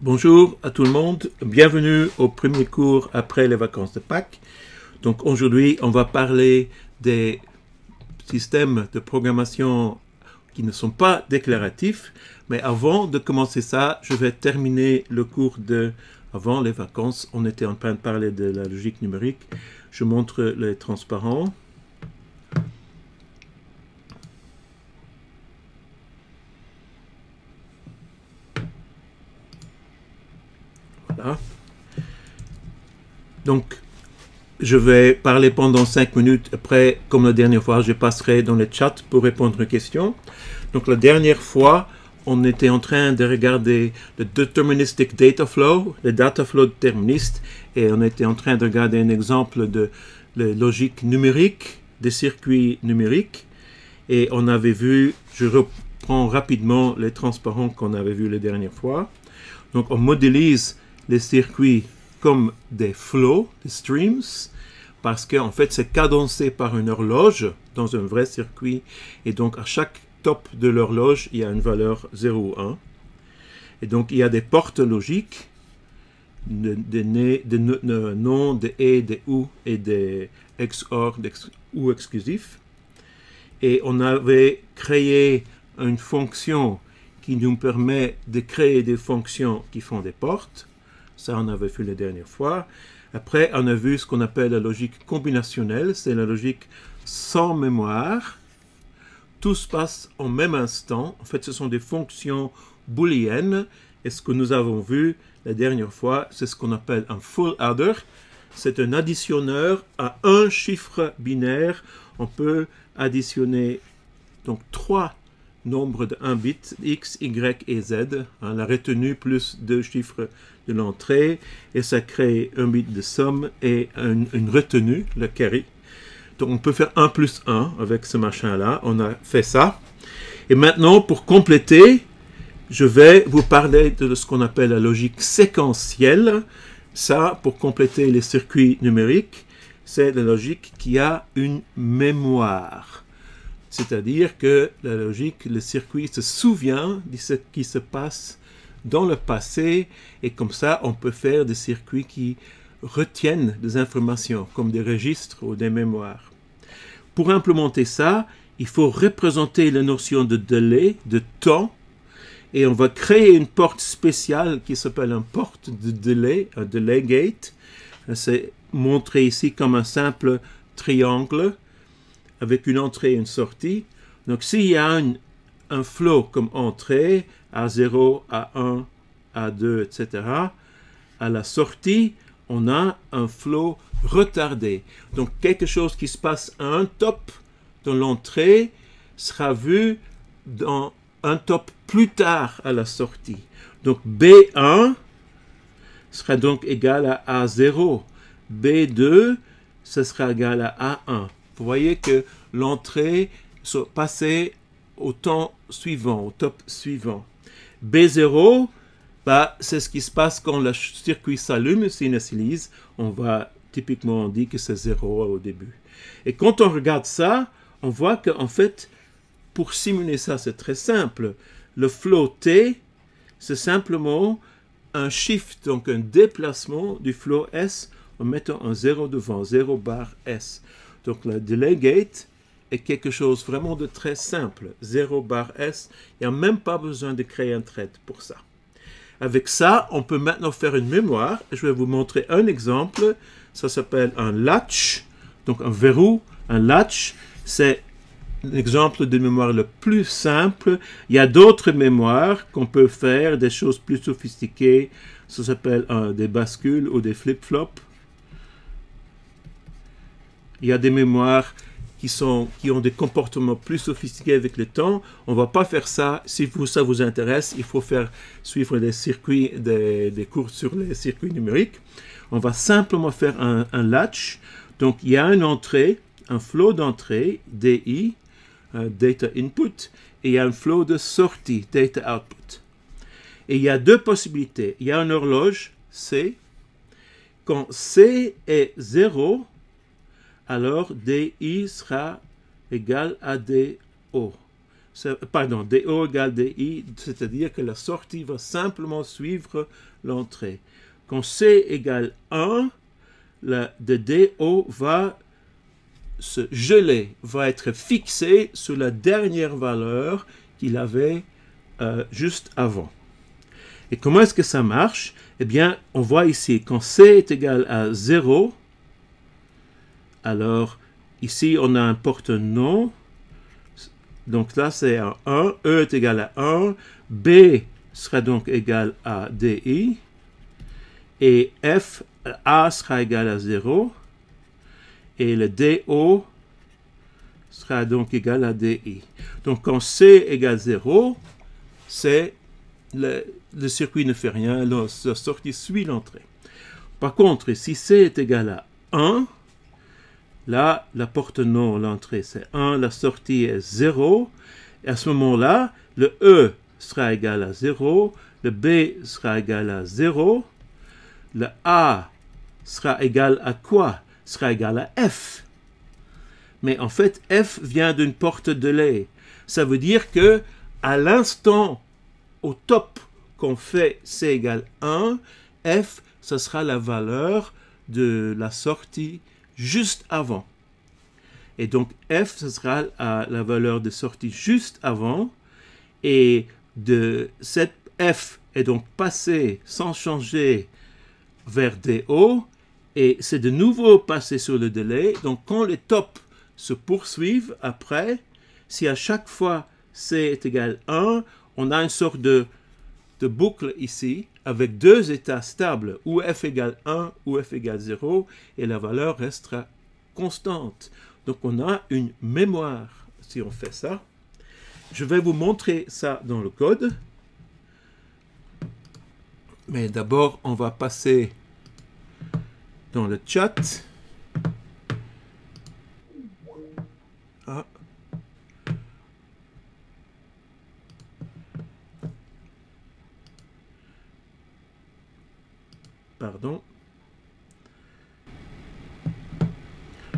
Bonjour à tout le monde, bienvenue au premier cours après les vacances de Pâques. Donc aujourd'hui, on va parler des systèmes de programmation qui ne sont pas déclaratifs. Mais avant de commencer ça, je vais terminer le cours de avant les vacances. On était en train de parler de la logique numérique. Je montre les transparents. Voilà. Donc, je vais parler pendant 5 minutes. Après, comme la dernière fois, je passerai dans le chat pour répondre aux questions. Donc, la dernière fois, on était en train de regarder le deterministic data flow, le data flow déterministe, et on était en train de regarder un exemple de la logique numérique, des circuits numériques. Et on avait vu, je reprends rapidement les transparents qu'on avait vus la dernière fois. Donc, on modélise les circuits comme des flows, des streams, parce qu'en fait, c'est cadencé par une horloge dans un vrai circuit. Et donc, à chaque top de l'horloge, il y a une valeur 0 ou 1. Et donc, il y a des portes logiques, des noms, des et, des ou et des XOR, des ou exclusifs. Et on avait créé une fonction qui nous permet de créer des fonctions qui font des portes. Ça, on avait vu la dernière fois. Après, on a vu ce qu'on appelle la logique combinationnelle. C'est la logique sans mémoire. Tout se passe en même instant. En fait, ce sont des fonctions booléennes. Et ce que nous avons vu la dernière fois, c'est ce qu'on appelle un full adder. C'est un additionneur à un chiffre binaire. On peut additionner donc 3 nombres de 1 bit, x, y et z, hein, la retenue plus 2 chiffres de l'entrée, et ça crée un bit de somme et une retenue, le carry. Donc on peut faire 1 plus 1 avec ce machin-là, on a fait ça. Et maintenant, pour compléter, je vais vous parler de ce qu'on appelle la logique séquentielle. Ça, pour compléter les circuits numériques, c'est la logique qui a une mémoire. C'est-à-dire que la logique, le circuit se souvient de ce qui se passe dans le passé, et comme ça, on peut faire des circuits qui retiennent des informations, comme des registres ou des mémoires. Pour implémenter ça, il faut représenter la notion de délai, de temps, et on va créer une porte spéciale qui s'appelle une porte de délai, un delay gate. C'est montré ici comme un simple triangle, avec une entrée et une sortie. Donc, s'il y a un flow comme entrée, A0, A1, A2, etc., à la sortie, on a un flow retardé. Donc, quelque chose qui se passe à un top dans l'entrée sera vu dans un top plus tard à la sortie. Donc, B1 sera donc égal à A0. B2, ce sera égal à A1. Vous voyez que l'entrée se passée au temps suivant, au top suivant. B0, bah, c'est ce qui se passe quand le circuit s'allume, s'initialise. On va typiquement dire que c'est 0 au début. Et quand on regarde ça, on voit qu'en fait, pour simuler ça, c'est très simple. Le flow T, c'est simplement un shift, donc un déplacement du flow S en mettant un 0 devant, 0 bar S. Donc, le delay gate est quelque chose vraiment de très simple. 0 bar S, il n'y a même pas besoin de créer un thread pour ça. Avec ça, on peut maintenant faire une mémoire. Je vais vous montrer un exemple. Ça s'appelle un latch, donc un verrou. Un latch, c'est l'exemple de mémoire le plus simple. Il y a d'autres mémoires qu'on peut faire, des choses plus sophistiquées. Ça s'appelle des bascules ou des flip-flops. Il y a des mémoires qui ont des comportements plus sophistiqués avec le temps. On ne va pas faire ça. Si ça vous intéresse, il faut suivre des circuits, des cours sur les circuits numériques. On va simplement faire un latch. Donc, il y a une entrée, un flow d'entrée, DI, data input, et il y a un flow de sortie, data output. Et il y a deux possibilités. Il y a une horloge, C. Quand C est 0, alors DI sera égal à DO. pardon, DO égale DI, c'est-à-dire que la sortie va simplement suivre l'entrée. Quand C égale 1, le DO va se geler, va être fixé sur la dernière valeur qu'il avait juste avant. Et comment est-ce que ça marche? Eh bien, on voit ici, quand C est égal à 0, alors ici on a un porte-nom, donc là c'est un 1, E est égal à 1, B sera donc égal à DI, et F, A sera égal à 0, et le DO sera donc égal à DI. Donc quand C égale 0, c'est le circuit ne fait rien, la sortie suit l'entrée. Par contre, si C est égal à 1, là, la porte-nom, l'entrée c'est 1, la sortie est 0, et à ce moment-là, le E sera égal à 0, le B sera égal à 0, le A sera égal à quoi? Sera égal à F. Mais en fait, F vient d'une porte de lait. Ça veut dire que à l'instant, au top, qu'on fait C égale 1, F, ce sera la valeur de la sortie juste avant. Et donc F, ce sera la valeur de sortie juste avant. Et de cette F est donc passée sans changer vers DO. Et c'est de nouveau passé sur le délai. Donc quand les tops se poursuivent après, si à chaque fois C est égal à 1, on a une sorte de boucle ici avec deux états stables, ou F égale 1 ou F égale 0, et la valeur restera constante. Donc on a une mémoire si on fait ça. Je vais vous montrer ça dans le code. Mais d'abord, on va passer dans le chat. Ah. Pardon.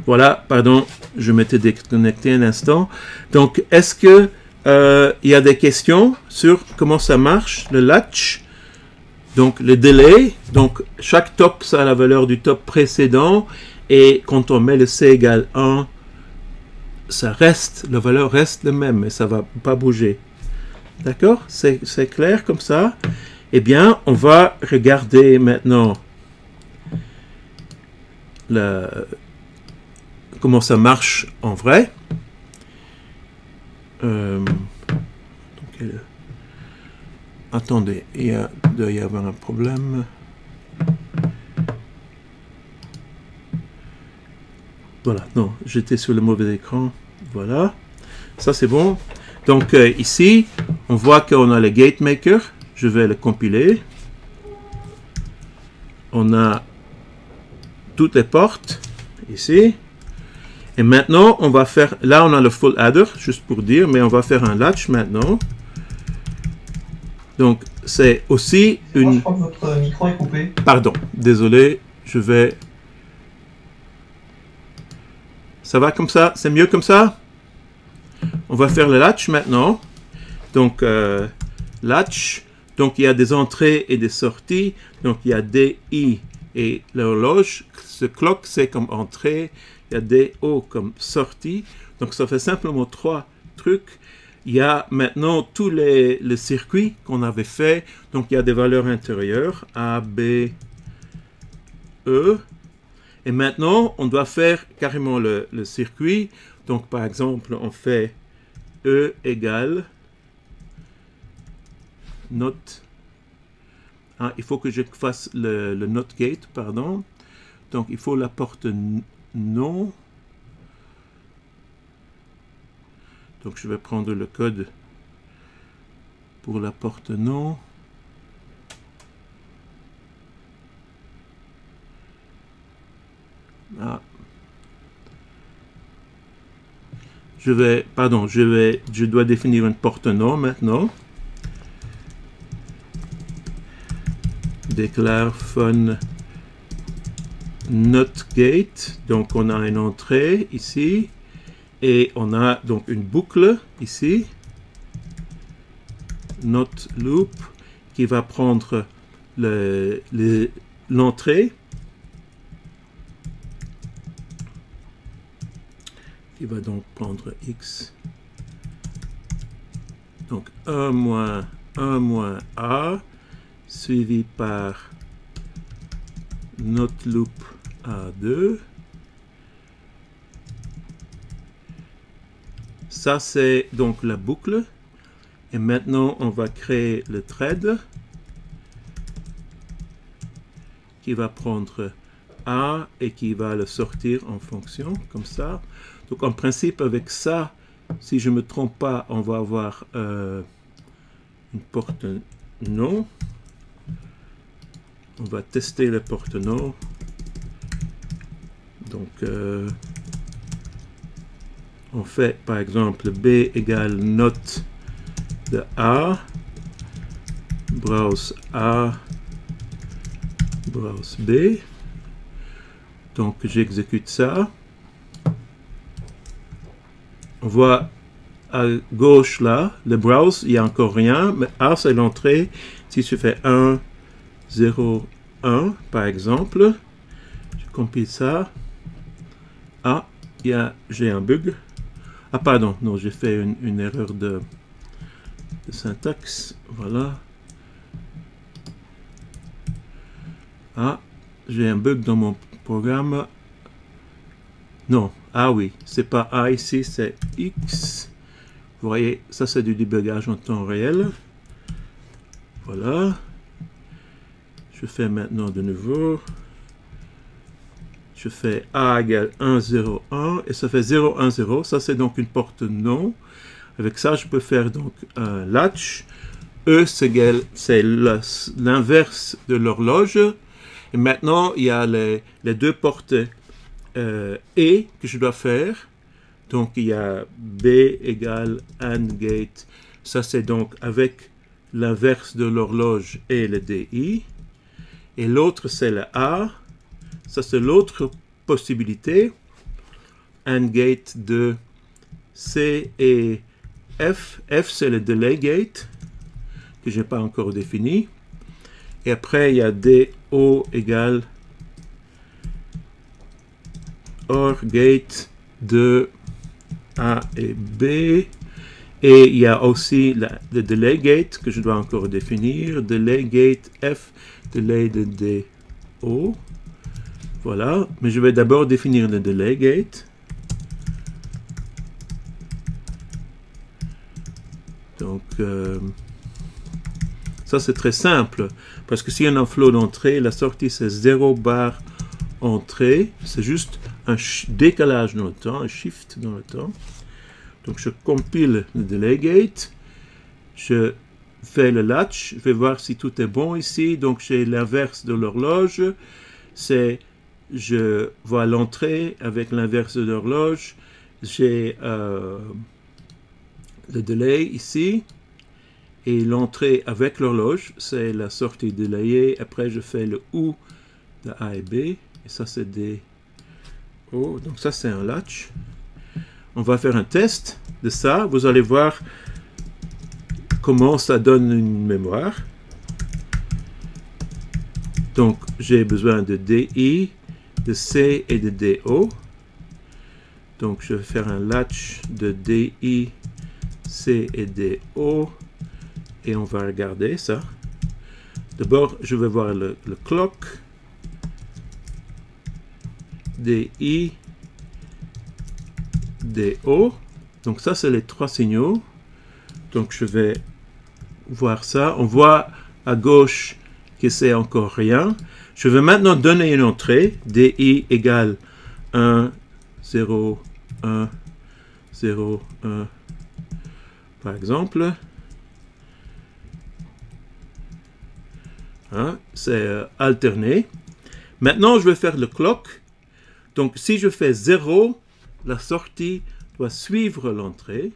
Voilà, pardon, je m'étais déconnecté un instant. Donc, est-ce que il y a des questions sur comment ça marche, le latch? Donc, le délai. Donc, chaque top, ça a la valeur du top précédent. Et quand on met le C égale 1, ça reste, la valeur reste la même, mais ça ne va pas bouger. D'accord? C'est clair comme ça? Eh bien, on va regarder maintenant comment ça marche en vrai. Attendez, il doit y avoir un problème. Voilà, non, j'étais sur le mauvais écran. Voilà, ça c'est bon. Donc ici, on voit qu'on a le GateMaker. Je vais le compiler. On a toutes les portes ici. Et maintenant, on va faire... Là, on a le full adder, juste pour dire, mais on va faire un latch maintenant. Donc, c'est aussi une... Je crois que votre micro est coupé. Pardon, désolé, je vais... Ça va comme ça? C'est mieux comme ça? On va faire le latch maintenant. Donc, latch. Donc, il y a des entrées et des sorties. Donc, il y a DI et l'horloge. Ce clock, c'est comme entrée. Il y a DO comme sortie. Donc, ça fait simplement 3 trucs. Il y a maintenant tous les circuits qu'on avait fait. Donc, il y a des valeurs intérieures. A, B, E. Et maintenant, on doit faire carrément le circuit. Donc, par exemple, on fait E égale note. Ah, il faut que je fasse le not gate, pardon. Donc, il faut la porte non. Donc, je vais prendre le code pour la porte non. Ah. Je dois définir une porte non maintenant. Déclare fun not gate. Donc, on a une entrée ici. Et on a donc une boucle ici. not loop qui va prendre l'entrée, qui va donc prendre x, donc 1 moins a, suivi par not loop a2. Ça, c'est donc la boucle. Et maintenant, on va créer le thread qui va prendre A et qui va le sortir en fonction, comme ça. Donc, en principe, avec ça, si je ne me trompe pas, on va avoir une porte non. On va tester le porte non. Donc, on fait par exemple b égale note de A, browse A, browse B. Donc j'exécute ça. On voit à gauche là, le browse, il n'y a encore rien, mais A c'est l'entrée. Si je fais 1, 0, 1 par exemple, je compile ça. Ah, j'ai un bug. Ah pardon, non, j'ai fait une erreur de syntaxe. Voilà. Ah, j'ai un bug dans mon programme. Non, ah oui, c'est pas A ici, c'est X. Vous voyez, ça c'est du débugage en temps réel. Voilà. Je fais maintenant de nouveau. Je fais A égale 1, 0, 1, et ça fait 0, 1, 0. Ça, c'est donc une porte non. Avec ça, je peux faire donc un latch. E, c'est l'inverse de l'horloge. Et maintenant, il y a les deux portes E que je dois faire. Donc, il y a B égale AND gate. Ça, c'est donc avec l'inverse de l'horloge et le DI. Et l'autre, c'est le A. Ça, c'est l'autre possibilité. AND gate de C et F. F, c'est le delay gate, que je n'ai pas encore défini. Et après, il y a DO égale OR gate de A et B. Et il y a aussi le delay gate, que je dois encore définir. Delay gate F, delay de DO. Voilà, mais je vais d'abord définir le delay gate. Donc, ça c'est très simple, parce que si on a un flow d'entrée, la sortie c'est 0 bar entrée, c'est juste un décalage dans le temps, un shift dans le temps. Donc je compile le delay gate, je fais le latch, je vais voir si tout est bon ici. Donc j'ai l'inverse de l'horloge, c'est je vois l'entrée avec l'inverse de l'horloge, j'ai le delay ici, et l'entrée avec l'horloge, c'est la sortie délayée. Après, je fais le OU de A et B, et ça c'est des O, donc ça c'est un latch. On va faire un test de ça, vous allez voir comment ça donne une mémoire. Donc, j'ai besoin de DI, de C et de DO. Donc, je vais faire un latch de DI, C et DO. Et on va regarder ça. D'abord, je vais voir le clock. DI, DO. Donc, ça, c'est les trois signaux. Donc, je vais voir ça. On voit à gauche que c'est encore rien. Je vais maintenant donner une entrée. DI égale 1, 0, 1, 0, 1, par exemple. Hein, c'est alterné. Maintenant, je vais faire le clock. Donc, si je fais 0, la sortie doit suivre l'entrée.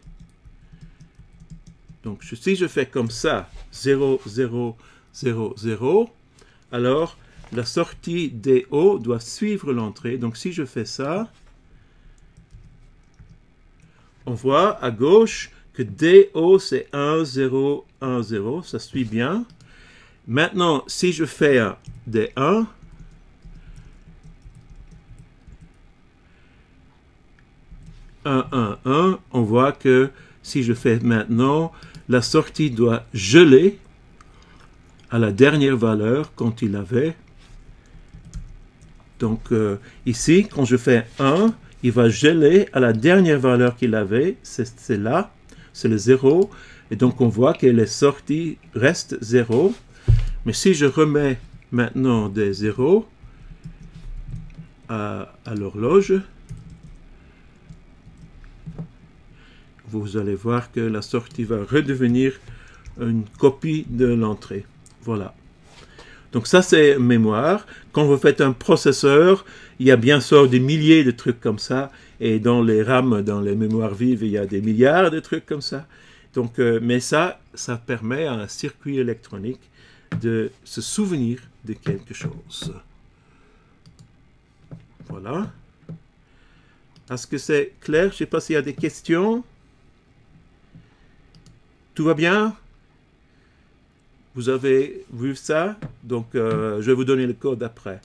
Donc, si je fais comme ça, 0, 0, 0, 0, alors la sortie DO doit suivre l'entrée. Donc, si je fais ça, on voit à gauche que DO c'est 1, 0, 1, 0, ça suit bien. Maintenant, si je fais un D1, on voit que si je fais maintenant, la sortie doit geler à la dernière valeur quand il avait. Donc ici, quand je fais 1, il va geler à la dernière valeur qu'il avait, c'est là, c'est le 0. Et donc on voit que les sorties restent 0. Mais si je remets maintenant des 0 à l'horloge, vous allez voir que la sortie va redevenir une copie de l'entrée. Voilà. Donc ça, c'est mémoire. Quand vous faites un processeur, il y a bien sûr des milliers de trucs comme ça. Et dans les RAM, dans les mémoires vives, il y a des milliards de trucs comme ça. Donc, mais ça permet à un circuit électronique de se souvenir de quelque chose. Voilà. Est-ce que c'est clair? Je ne sais pas s'il y a des questions. Tout va bien? Vous avez vu ça? Donc, je vais vous donner le code après.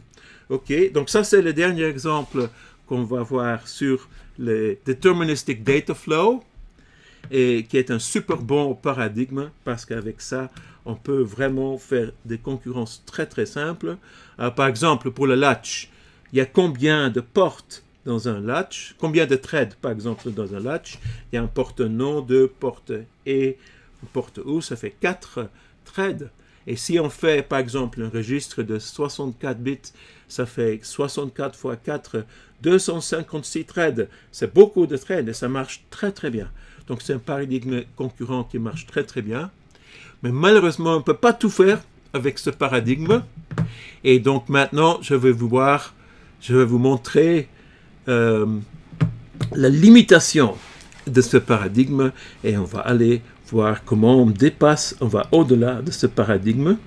OK, donc ça, c'est le dernier exemple qu'on va voir sur le Deterministic Data Flow, et qui est un super bon paradigme, parce qu'avec ça, on peut vraiment faire des concurrences très, très simples. Par exemple, pour le latch, il y a combien de portes dans un latch? Combien de threads, par exemple, dans un latch? Il y a un porte non, 2 portes et porte OU, ça fait 4 threads. Et si on fait, par exemple, un registre de 64 bits, ça fait 64 fois 4, 256 threads. C'est beaucoup de threads et ça marche très, très bien. Donc, c'est un paradigme concurrent qui marche très, très bien. Mais malheureusement, on ne peut pas tout faire avec ce paradigme. Et donc, maintenant, je vais vous montrer la limitation de ce paradigme et on va aller voir comment on dépasse, on va au-delà de ce paradigme.